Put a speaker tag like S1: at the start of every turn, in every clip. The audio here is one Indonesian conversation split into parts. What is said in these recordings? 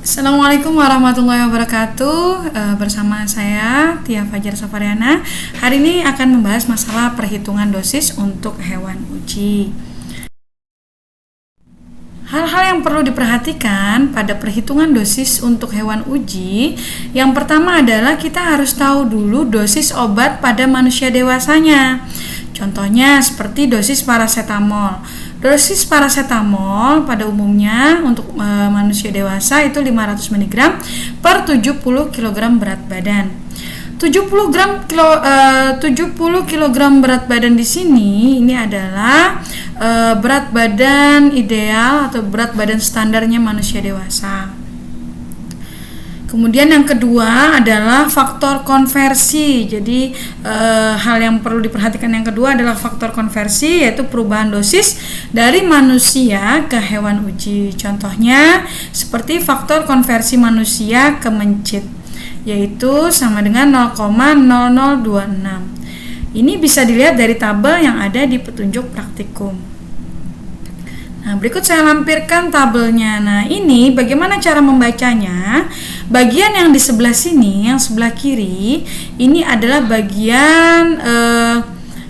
S1: Assalamualaikum warahmatullahi wabarakatuh. Bersama saya Tia Fajar Safariana. Hari ini akan membahas masalah perhitungan dosis untuk hewan uji. Hal-hal yang perlu diperhatikan pada perhitungan dosis untuk hewan uji. Yang pertama adalah kita harus tahu dulu dosis obat pada manusia dewasanya. Contohnya seperti dosis parasetamol. Dosis parasetamol pada umumnya untuk manusia dewasa itu 500 mg per 70 kg berat badan. 70 kg berat badan di sini ini adalah berat badan ideal atau berat badan standarnya manusia dewasa. Kemudian yang kedua adalah faktor konversi. Jadi hal yang perlu diperhatikan yang kedua adalah faktor konversi, yaitu perubahan dosis dari manusia ke hewan uji. Contohnya seperti faktor konversi manusia ke mencit, yaitu sama dengan 0,0026. Ini bisa dilihat dari tabel yang ada di petunjuk praktikum. Nah, berikut saya lampirkan tabelnya. Nah, ini bagaimana cara membacanya? Bagian yang di sebelah sini, yang sebelah kiri, ini adalah bagian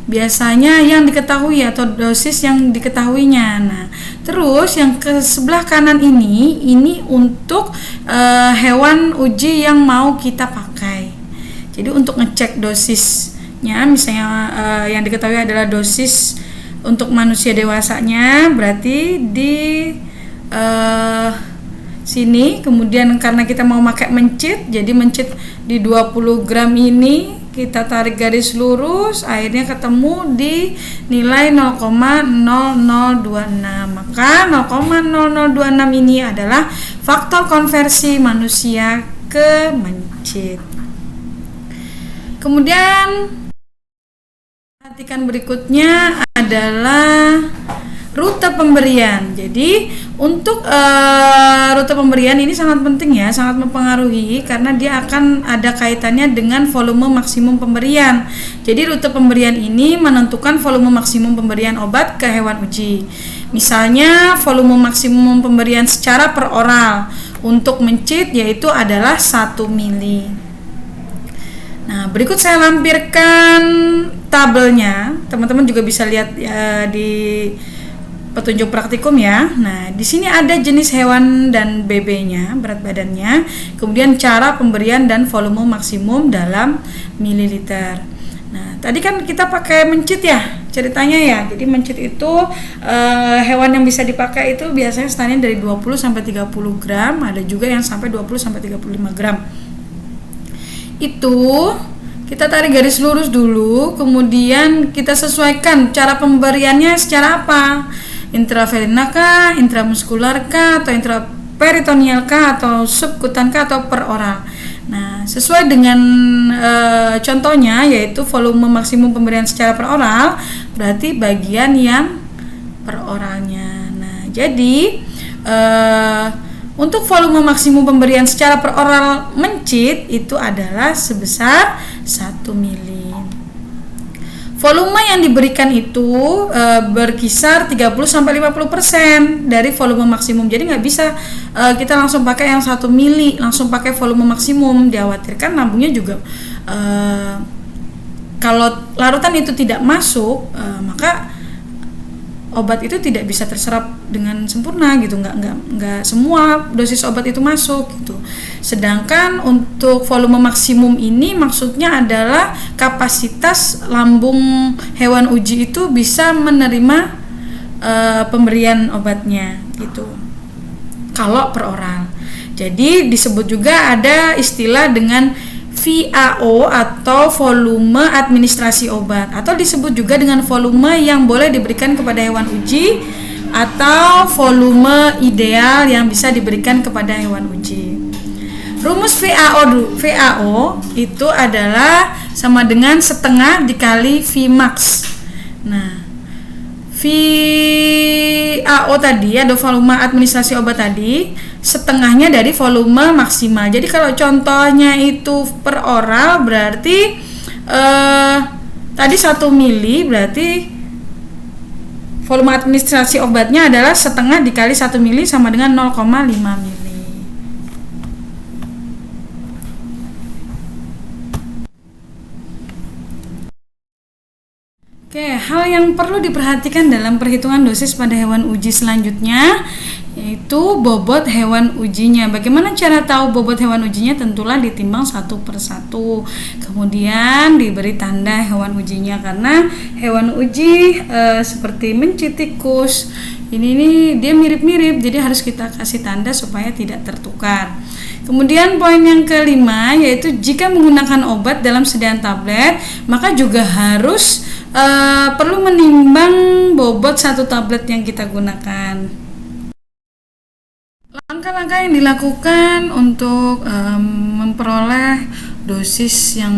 S1: biasanya yang diketahui atau dosis yang diketahuinya. Nah, terus yang ke sebelah kanan ini untuk hewan uji yang mau kita pakai. Jadi untuk ngecek dosisnya, misalnya yang diketahui adalah dosis untuk manusia dewasanya, berarti di sini. Kemudian karena kita mau pakai mencit, jadi mencit di 20 gram ini kita tarik garis lurus, akhirnya ketemu di nilai 0,0026. Maka 0,0026 ini adalah faktor konversi manusia ke mencit. Kemudian perhatikan berikutnya adalah rute pemberian. Jadi untuk rute pemberian ini sangat penting ya, sangat mempengaruhi karena dia akan ada kaitannya dengan volume maksimum pemberian. Jadi rute pemberian ini menentukan volume maksimum pemberian obat ke hewan uji. Misalnya volume maksimum pemberian secara per oral untuk mencit yaitu adalah 1 mili. Nah, berikut saya lampirkan tabelnya. Teman-teman juga bisa lihat di petunjuk praktikum ya. Nah, di sini ada jenis hewan dan BB-nya, berat badannya, kemudian cara pemberian dan volume maksimum dalam mililiter. Nah, tadi kan kita pakai mencit ya ceritanya ya. Jadi mencit itu hewan yang bisa dipakai itu biasanya standarnya dari 20 sampai 30 gram, ada juga yang sampai 20 sampai 35 gram. Itu kita tarik garis lurus dulu, kemudian kita sesuaikan cara pemberiannya secara apa, intravena kah, intramuskular kah, atau intraperitoneal kah, atau subkutan kah, atau per oral. Nah, sesuai dengan contohnya yaitu volume maksimum pemberian secara per oral, berarti bagian yang per oralnya. Nah, jadi untuk volume maksimum pemberian secara per oral mencit itu adalah sebesar 1 mili. Volume yang diberikan itu berkisar 30-50% dari volume maksimum. Jadi nggak bisa kita langsung pakai yang 1 mili, langsung pakai volume maksimum. Dikhawatirkan lambungnya juga kalau larutan itu tidak masuk, maka obat itu tidak bisa terserap dengan sempurna gitu, nggak semua dosis obat itu masuk gitu. Sedangkan untuk volume maksimum ini maksudnya adalah kapasitas lambung hewan uji itu bisa menerima pemberian obatnya gitu. Kalau per oral. Jadi disebut juga ada istilah dengan VAO atau volume administrasi obat, atau disebut juga dengan volume yang boleh diberikan kepada hewan uji atau volume ideal yang bisa diberikan kepada hewan uji. Rumus VAO itu adalah sama dengan setengah dikali Vmax. Nah, VAO tadi ada volume administrasi obat tadi, setengahnya dari volume maksimal. Jadi kalau contohnya itu per oral berarti tadi 1 mili, berarti volume administrasi obatnya adalah setengah dikali 1 mili sama dengan 0,5 mili. hal yang perlu diperhatikan dalam perhitungan dosis pada hewan uji selanjutnya yaitu bobot hewan ujinya. Bagaimana cara tahu bobot hewan ujinya? Tentulah ditimbang satu per satu. Kemudian diberi tanda hewan ujinya, karena hewan uji seperti mencit tikus ini dia mirip-mirip, jadi harus kita kasih tanda supaya tidak tertukar. Kemudian poin yang kelima yaitu jika menggunakan obat dalam sediaan tablet, maka juga harus perlu menimbang bobot satu tablet yang kita gunakan. Langkah-langkah yang dilakukan untuk memperoleh dosis yang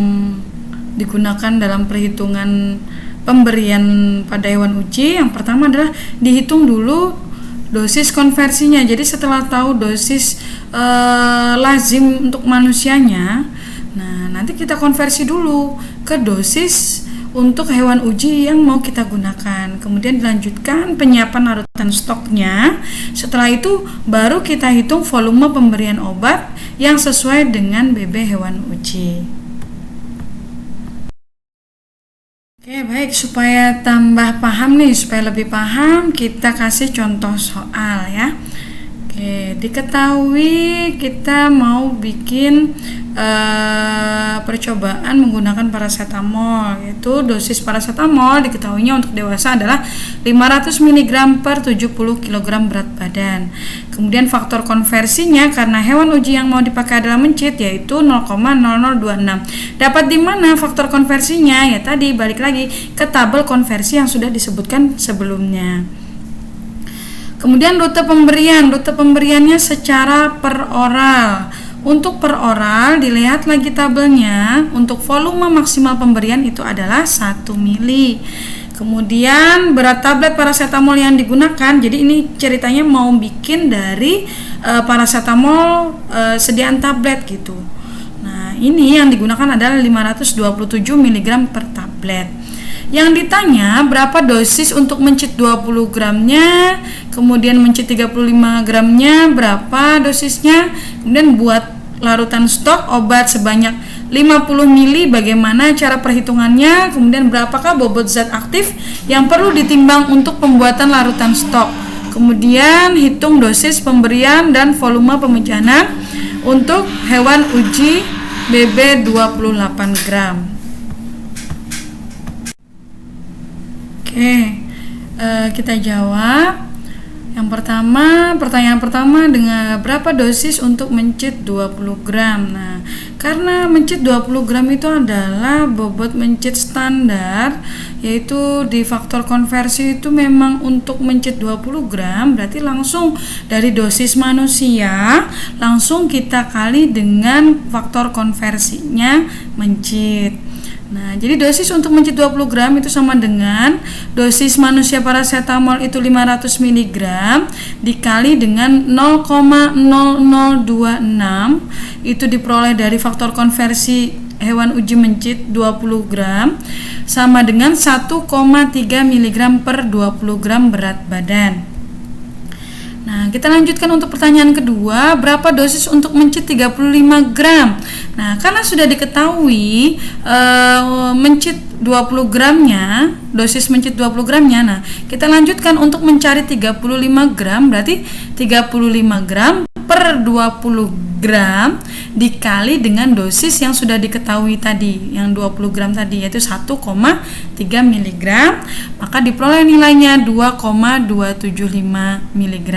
S1: digunakan dalam perhitungan pemberian pada hewan uji, yang pertama adalah dihitung dulu dosis konversinya. Jadi setelah tahu dosis lazim untuk manusianya, nah nanti kita konversi dulu ke dosis untuk hewan uji yang mau kita gunakan. Kemudian dilanjutkan penyiapan larutan stoknya. Setelah itu baru kita hitung volume pemberian obat yang sesuai dengan BB hewan uji. Oke, baik, supaya tambah paham nih, supaya lebih paham, kita kasih contoh soal ya. Oke, diketahui kita mau bikin percobaan menggunakan paracetamol, yaitu dosis paracetamol diketahuinya untuk dewasa adalah 500 mg per 70 kg berat badan. Kemudian faktor konversinya karena hewan uji yang mau dipakai adalah mencit, yaitu 0,0026. Dapat di mana faktor konversinya? Ya tadi balik lagi ke tabel konversi yang sudah disebutkan sebelumnya. Kemudian rute pemberiannya secara per oral. Untuk per oral dilihat lagi tabelnya. Untuk volume maksimal pemberian itu adalah 1 mili. Kemudian berat tablet paracetamol yang digunakan. Jadi ini ceritanya mau bikin dari paracetamol sediaan tablet gitu. Nah, ini yang digunakan adalah 527 mg per tablet. Yang ditanya berapa dosis untuk mencit 20 gramnya, kemudian mencit 35 gramnya berapa dosisnya, kemudian buat larutan stok obat sebanyak 50 mili bagaimana cara perhitungannya, kemudian berapakah bobot zat aktif yang perlu ditimbang untuk pembuatan larutan stok, kemudian hitung dosis pemberian dan volume pemecahan untuk hewan uji BB 28 gram. Oke, kita jawab. Yang pertama, pertanyaan pertama dengan berapa dosis untuk mencit 20 gram. Nah, karena mencit 20 gram itu adalah bobot mencit standar, yaitu di faktor konversi itu memang untuk mencit 20 gram, berarti langsung dari dosis manusia langsung kita kali dengan faktor konversinya mencit. Nah, jadi dosis untuk mencit 20 gram itu sama dengan dosis manusia paracetamol itu 500 mg dikali dengan 0,0026 itu diperoleh dari faktor konversi hewan uji mencit 20 gram sama dengan 1,3 mg per 20 gram berat badan. Nah, kita lanjutkan untuk pertanyaan kedua, berapa dosis untuk mencit 35 gram? Nah, karena sudah diketahui mencit 20 gramnya, dosis mencit 20 gramnya, nah kita lanjutkan untuk mencari 35 gram, berarti 35 gram per 20 gram dikali dengan dosis yang sudah diketahui tadi, yang 20 gram tadi, yaitu 1,3 mg, maka diperoleh nilainya 2,275 mg.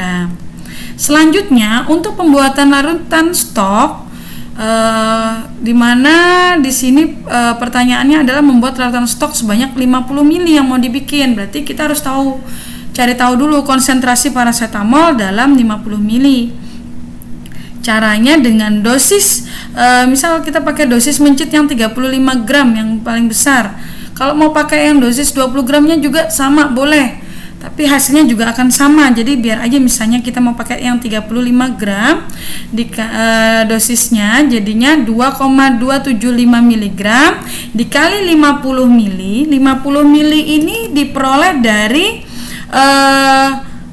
S1: Selanjutnya untuk pembuatan larutan stok, di mana di sini pertanyaannya adalah membuat larutan stok sebanyak 50 mili yang mau dibikin. Berarti kita harus cari tahu dulu konsentrasi paracetamol dalam 50 mili. Caranya dengan dosis, misal kita pakai dosis mencit yang 35 gram yang paling besar. Kalau mau pakai yang dosis 20 gramnya juga sama, boleh. Tapi hasilnya juga akan sama. Jadi biar aja misalnya kita mau pakai yang 35 gram dosisnya jadinya 2,275 mg dikali 50 mili. 50 mili ini diperoleh dari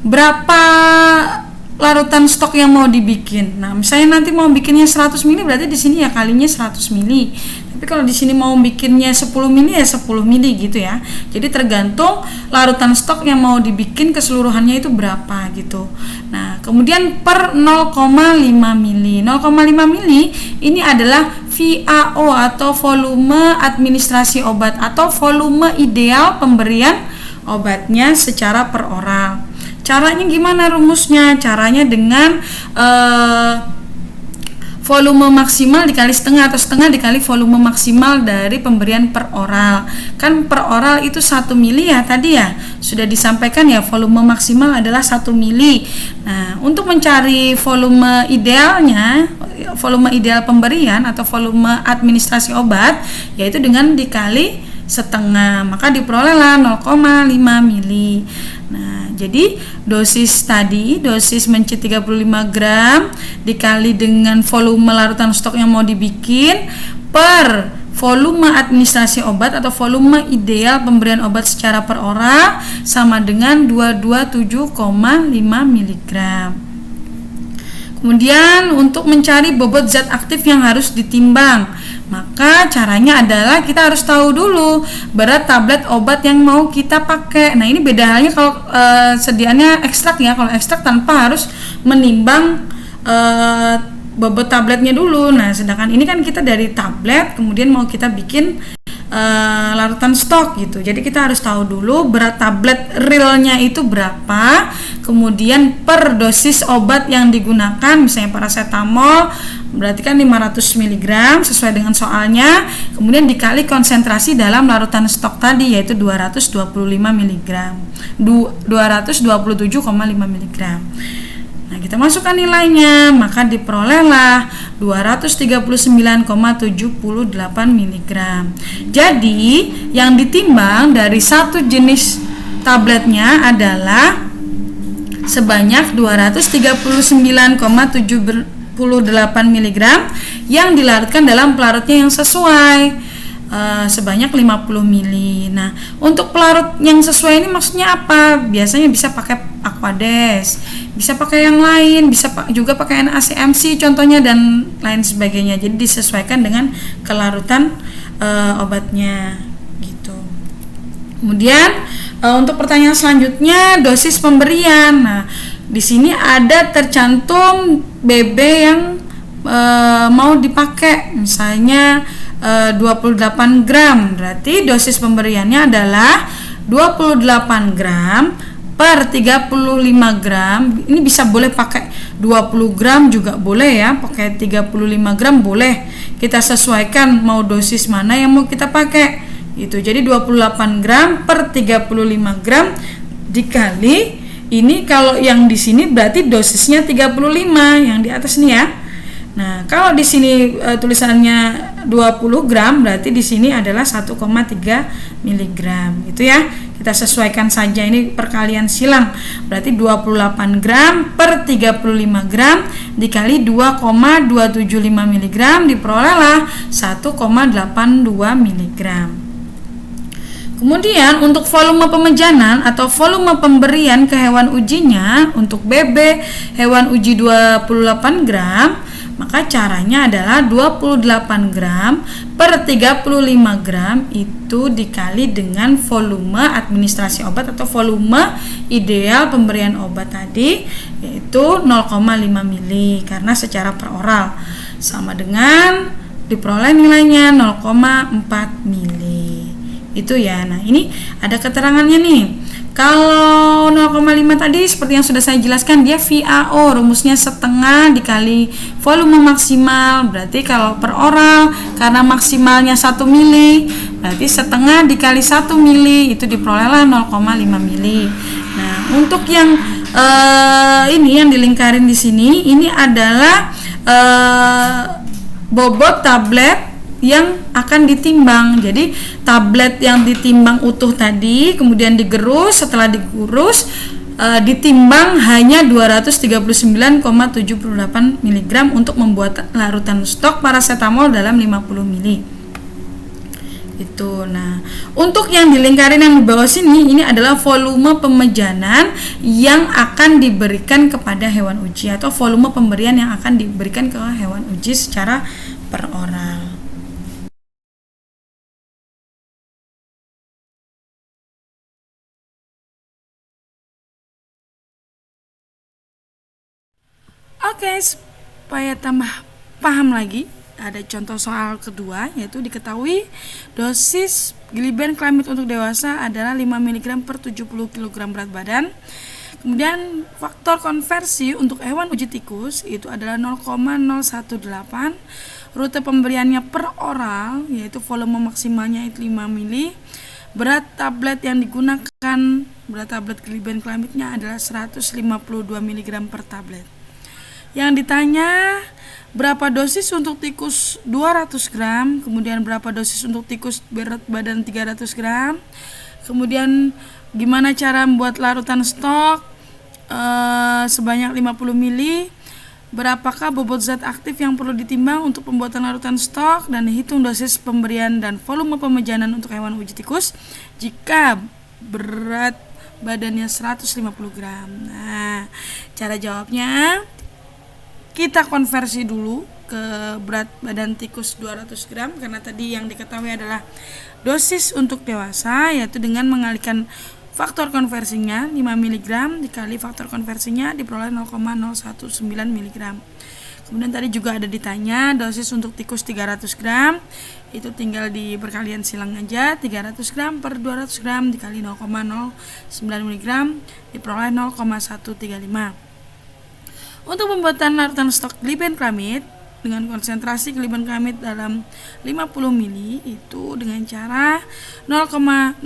S1: berapa larutan stok yang mau dibikin. Nah, misalnya nanti mau bikinnya 100 mili, berarti di sini ya kalinya 100 mili. Tapi kalau di sini mau bikinnya 10 mili ya 10 mili gitu ya. Jadi tergantung larutan stok yang mau dibikin keseluruhannya itu berapa gitu. Nah, kemudian per 0,5 mili. 0,5 mili ini adalah VAO atau volume administrasi obat atau volume ideal pemberian obatnya secara per oral. Caranya gimana rumusnya? Caranya dengan volume maksimal dikali setengah atau setengah dikali volume maksimal dari pemberian per oral. Kan per oral itu 1 mili ya tadi ya. Sudah disampaikan ya, volume maksimal adalah 1 mili. Nah, untuk mencari volume idealnya, volume ideal pemberian atau volume administrasi obat, yaitu dengan dikali setengah, maka diperolehlah 0,5 mili. Nah, jadi dosis tadi, dosis mencit 35 gram dikali dengan volume larutan stok yang mau dibikin per volume administrasi obat atau volume ideal pemberian obat secara per oral sama dengan 227,5 mg. Kemudian untuk mencari bobot zat aktif yang harus ditimbang, maka caranya adalah kita harus tahu dulu berat tablet obat yang mau kita pakai. Nah, ini beda halnya kalau sediaannya ekstrak ya. Kalau ekstrak tanpa harus menimbang bobot tabletnya dulu. Nah, sedangkan ini kan kita dari tablet kemudian mau kita bikin larutan stok gitu. Jadi kita harus tahu dulu berat tablet realnya itu berapa, kemudian per dosis obat yang digunakan, misalnya paracetamol berarti kan 500 mg sesuai dengan soalnya, kemudian dikali konsentrasi dalam larutan stok tadi yaitu 225 mg, 227,5 mg. Nah, kita masukkan nilainya, maka diperolehlah 239,78 mg. Jadi, yang ditimbang dari satu jenis tabletnya adalah sebanyak 239,78 mg yang dilarutkan dalam pelarutnya yang sesuai. Sebanyak 50 mili. Nah, untuk pelarut yang sesuai ini maksudnya apa? Biasanya bisa pakai Aquades, bisa pakai yang lain, bisa juga pakai NaCMC contohnya dan lain sebagainya. Jadi disesuaikan dengan kelarutan obatnya gitu. Kemudian untuk pertanyaan selanjutnya, dosis pemberian. Nah, di sini ada tercantum BB yang mau dipakai, misalnya 28 gram, berarti dosis pemberiannya adalah 28 gram per 35 gram. Ini bisa boleh pakai 20 gram juga boleh ya, pakai 35 gram boleh. Kita sesuaikan mau dosis mana yang mau kita pakai itu. Jadi 28 gram per 35 gram dikali ini, kalau yang di sini berarti dosisnya 35 yang di atas nih ya. Nah, kalau di sini tulisannya 20 gram, berarti di sini adalah 1,3 mg gitu ya. Kita sesuaikan saja, ini perkalian silang. Berarti 28 gram per 35 gram dikali 2,275 mg diperolehlah 1,82 mg. Kemudian untuk volume pemejanan atau volume pemberian ke hewan ujinya, untuk BB hewan uji 28 gram, maka caranya adalah 28 gram per 35 gram itu dikali dengan volume administrasi obat atau volume ideal pemberian obat tadi, yaitu 0,5 mili karena secara per oral, sama dengan diperoleh nilainya 0,4 mili. Itu ya. Nah, ini ada keterangannya nih. Kalau 0,5 tadi seperti yang sudah saya jelaskan, dia VAO, rumusnya setengah dikali volume maksimal. Berarti kalau per oral karena maksimalnya 1 mili, berarti setengah dikali 1 mili itu diperolehlah 0,5 mili. Nah, untuk yang ini yang dilingkarin di sini, ini adalah bobot tablet yang akan ditimbang. Jadi tablet yang ditimbang utuh tadi kemudian digerus, setelah digurus ditimbang hanya 239,78 mg untuk membuat larutan stok paracetamol dalam 50 mili. Itu. Nah, untuk yang dilingkarin yang di bawah sini, ini adalah volume pemejanan yang akan diberikan kepada hewan uji atau volume pemberian yang akan diberikan ke hewan uji secara per oral. Oke, supaya tambah paham lagi, ada contoh soal kedua, yaitu diketahui dosis glibenclamid untuk dewasa adalah 5 mg per 70 kg berat badan. Kemudian faktor konversi untuk hewan uji tikus itu adalah 0,018. Rute pemberiannya per oral, yaitu volume maksimalnya itu 5 ml. Berat tablet yang digunakan, berat tablet glibenclamidnya adalah 152 mg per tablet. Yang ditanya berapa dosis untuk tikus 200 gram, kemudian berapa dosis untuk tikus berat badan 300 gram, kemudian gimana cara membuat larutan stok sebanyak 50 ml, berapakah bobot zat aktif yang perlu ditimbang untuk pembuatan larutan stok, dan hitung dosis pemberian dan volume pemejanan untuk hewan uji tikus jika berat badannya 150 gram. Nah, cara jawabnya kita konversi dulu ke berat badan tikus 200 gram, karena tadi yang diketahui adalah dosis untuk dewasa, yaitu dengan mengalihkan faktor konversinya 5 mg dikali faktor konversinya diperoleh 0,019 mg. Kemudian tadi juga ada ditanya dosis untuk tikus 300 gram, itu tinggal di perkalian silang aja, 300 gram per 200 gram dikali 0,09 mg diperoleh 0,135. Untuk pembuatan larutan stok glibenclamid dengan konsentrasi glibenclamid dalam 50 ml itu dengan cara 0,09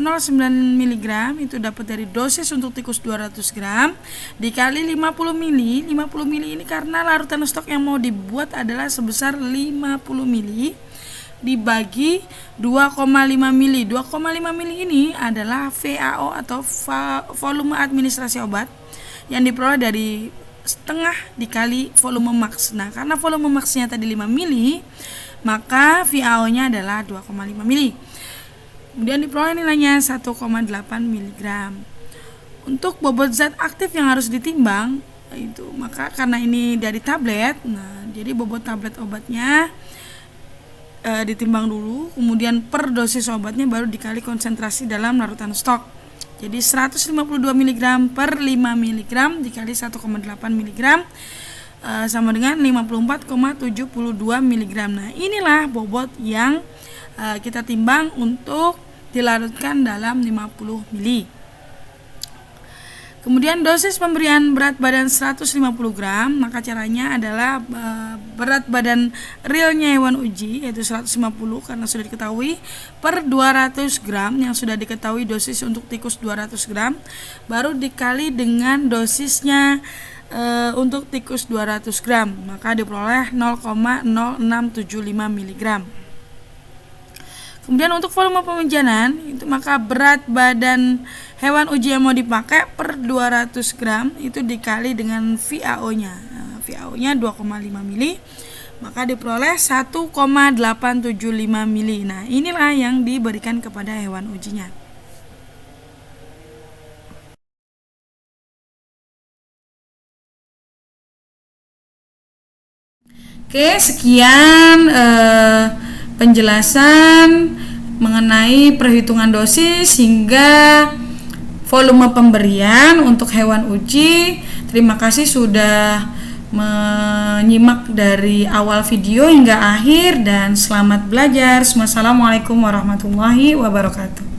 S1: mg itu dapat dari dosis untuk tikus 200 gram dikali 50 ml. 50 ml ini karena larutan stok yang mau dibuat adalah sebesar 50 ml dibagi 2,5 ml. 2,5 ml ini adalah VAO atau volume administrasi obat yang diperoleh dari setengah dikali volume max. Nah, karena volume maxnya tadi 5 ml, maka VAO nya adalah 2,5 ml. Kemudian diperoleh nilainya 1,8 mg. Untuk bobot zat aktif yang harus ditimbang itu, maka karena ini dari tablet, nah jadi bobot tablet obatnya ditimbang dulu, kemudian per dosis obatnya baru dikali konsentrasi dalam larutan stok. Jadi 152 mg per 5 mg dikali 1,8 mg sama dengan 54,72 mg. Nah, inilah bobot yang kita timbang untuk dilarutkan dalam 50 ml. Kemudian dosis pemberian berat badan 150 gram, maka caranya adalah berat badan realnya hewan uji yaitu 150 karena sudah diketahui, per 200 gram yang sudah diketahui dosis untuk tikus 200 gram baru dikali dengan dosisnya untuk tikus 200 gram, maka diperoleh 0,0675 mg. Kemudian untuk volume pemejanan itu, maka berat badan hewan uji yang mau dipakai per 200 gram itu dikali dengan VAO-nya. Nah, VAO-nya 2,5 ml, maka diperoleh 1,875 ml. Nah, inilah yang diberikan kepada hewan ujinya. Oke, sekian penjelasan mengenai perhitungan dosis hingga volume pemberian untuk hewan uji. Terima kasih sudah menyimak dari awal video hingga akhir dan selamat belajar. Wassalamualaikum warahmatullahi wabarakatuh.